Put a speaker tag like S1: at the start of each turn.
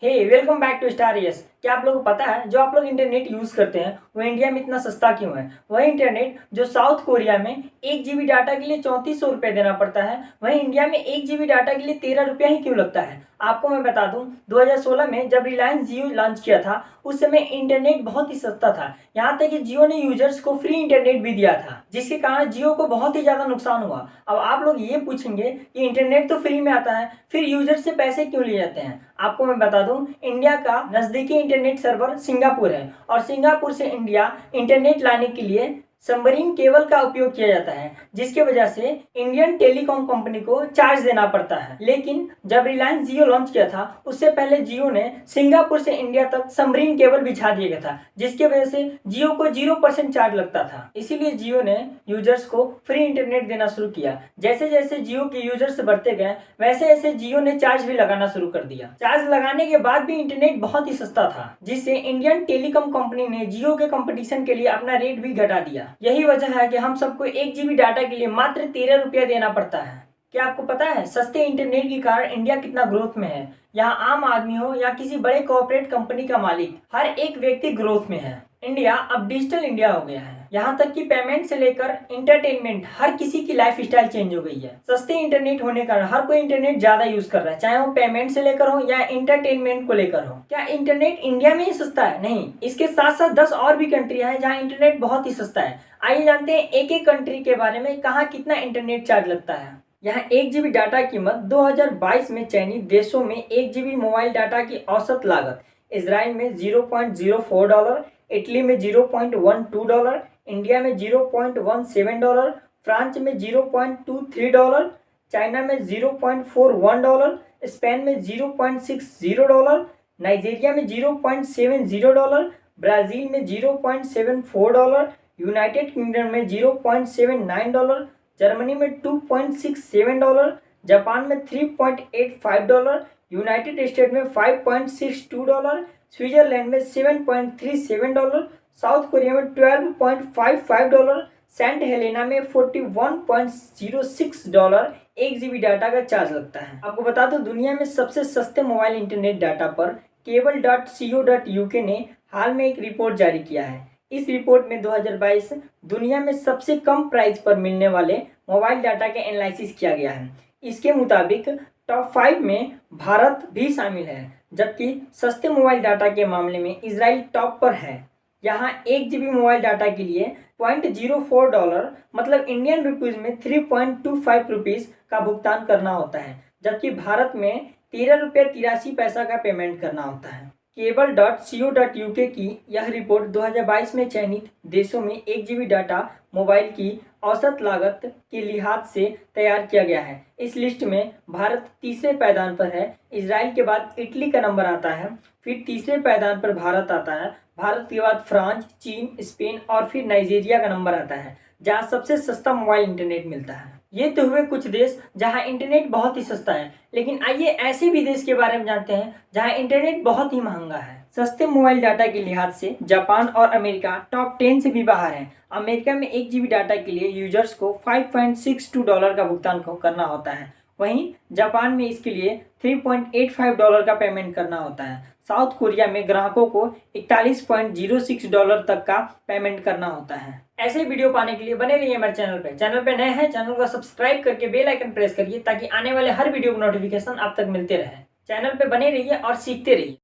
S1: Hey welcome back to star yes. क्या आप लोगों को पता है जो आप लोग इंटरनेट यूज़ करते हैं वो इंडिया में इतना सस्ता क्यों है? वही इंटरनेट जो साउथ कोरिया में 1 GB डाटा के लिए 3400 रुपये देना पड़ता है, वहीं इंडिया में 1 GB डाटा के लिए 13 रुपया ही क्यों लगता है? आपको मैं बता दूं, 2016 में जब रिलायंस जियो लॉन्च किया था उस समय इंटरनेट बहुत ही सस्ता था। यहाँ तक कि जियो ने यूजर्स को फ्री इंटरनेट भी दिया था, जिसके कारण जियो को बहुत ही ज़्यादा नुकसान हुआ। अब आप लोग ये पूछेंगे कि इंटरनेट तो फ्री में आता है, फिर यूजर से पैसे क्यों लिए जाते हैं? आपको मैं बता दूं, इंडिया का नज़दीकी इंटरनेट सर्वर सिंगापुर है और सिंगापुर से इंडिया इंटरनेट लाने के लिए सबमरीन केबल का उपयोग किया जाता है, जिसकी वजह से इंडियन टेलीकॉम कंपनी को चार्ज देना पड़ता है। लेकिन जब रिलायंस जियो लॉन्च किया था उससे पहले जियो ने सिंगापुर से इंडिया तक सबमरीन केबल बिछा दिया गया था, जिसकी वजह से जियो को 0% चार्ज लगता था। इसीलिए जियो ने यूजर्स को फ्री इंटरनेट देना शुरू किया। जैसे जैसे जियो के यूजर्स बढ़ते गए वैसे वैसे जियो ने चार्ज भी लगाना शुरू कर दिया। चार्ज लगाने के बाद भी इंटरनेट बहुत ही सस्ता था, जिससे इंडियन टेलीकॉम कंपनी ने जियो के कंपटीशन के लिए अपना रेट भी घटा दिया। यही वजह है कि हम सबको 1 GB डाटा के लिए मात्र 13 रुपया देना पड़ता है। क्या आपको पता है सस्ते इंटरनेट के कारण इंडिया कितना ग्रोथ में है? यहाँ आम आदमी हो या किसी बड़े कॉर्पोरेट कंपनी का मालिक, हर एक व्यक्ति ग्रोथ में है। इंडिया अब डिजिटल इंडिया हो गया है। यहाँ तक कि पेमेंट से लेकर इंटरटेनमेंट हर किसी की लाइफ स्टाइल चेंज हो गई है। सस्ते इंटरनेट होने के कारण हर कोई इंटरनेट ज्यादा यूज कर रहा है, चाहे वो पेमेंट से लेकर हो या इंटरटेनमेंट को लेकर हो। क्या इंटरनेट इंडिया में ही सस्ता है? नहीं, इसके साथ साथ 10 और भी कंट्रियां हैं जहाँ इंटरनेट बहुत ही सस्ता है। आइए जानते हैं एक एक कंट्री के बारे में, कहाँ कितना इंटरनेट चार्ज लगता है। यहाँ 1 GB डाटा कीमत 2022 में चयनित देशों में 1 GB मोबाइल डाटा की औसत लागत इजराइल में $0.04, इटली में $0.12, इंडिया में $0.17, फ्रांस में $0.23, चाइना में $0.41, स्पेन में $0.60, नाइजीरिया में $0.70, ब्राज़ील में $0.74, यूनाइटेड किंगडम में $0.79, जर्मनी में $2.67, जापान में $3.85, यूनाइटेड स्टेट में $5.62, स्विट्जरलैंड में $7.37, साउथ कोरिया में $12.55, सेंट हेलेना में $41.06 1 GB डाटा का चार्ज लगता है। आपको बता दो, दुनिया में सबसे सस्ते मोबाइल इंटरनेट डाटा पर cable.co.uk ने हाल में एक रिपोर्ट जारी किया है। इस रिपोर्ट में 2022 दुनिया में सबसे कम प्राइस पर मिलने वाले मोबाइल डाटा के एनालिसिस किया गया है। इसके मुताबिक टॉप 5 में भारत भी शामिल है, जबकि सस्ते मोबाइल डाटा के मामले में इजराइल टॉप पर है। यहाँ 1 GB मोबाइल डाटा के लिए $0.04 मतलब इंडियन रुपीज़ में 3.25 रुपीज़ का भुगतान करना होता है, जबकि भारत में 13 रुपये 83 पैसा का पेमेंट करना होता है। cable.co.uk की यह रिपोर्ट 2022 में चयनित देशों में 1 GB डाटा मोबाइल की औसत लागत के लिहाज से तैयार किया गया है। इस लिस्ट में भारत तीसरे पायदान पर है, इजराइल के बाद इटली का नंबर आता है, फिर तीसरे पायदान पर भारत आता है, भारत के बाद फ्रांस, चीन, स्पेन और फिर नाइजीरिया का नंबर आता है, जहाँ सबसे सस्ता मोबाइल इंटरनेट मिलता है। ये तो हुए कुछ देश जहां इंटरनेट बहुत ही सस्ता है, लेकिन आइए ऐसे भी देश के बारे में जानते हैं जहां इंटरनेट बहुत ही महंगा है। सस्ते मोबाइल डाटा के लिहाज से जापान और अमेरिका टॉप 10 से भी बाहर हैं। अमेरिका में 1 GB डाटा के लिए यूजर्स को $5.62 का भुगतान करना होता है, वहीं जापान में इसके लिए $3.85 का पेमेंट करना होता है। साउथ कोरिया में ग्राहकों को $41.06 तक का पेमेंट करना होता है। ऐसे वीडियो पाने के लिए बने रहिए हमारे चैनल पे नए हैं चैनल को सब्सक्राइब करके बेल आइकन प्रेस करिए ताकि आने वाले हर वीडियो को नोटिफिकेशन आप तक मिलते रहे। चैनल पे बने रहिए और सीखते रहिए।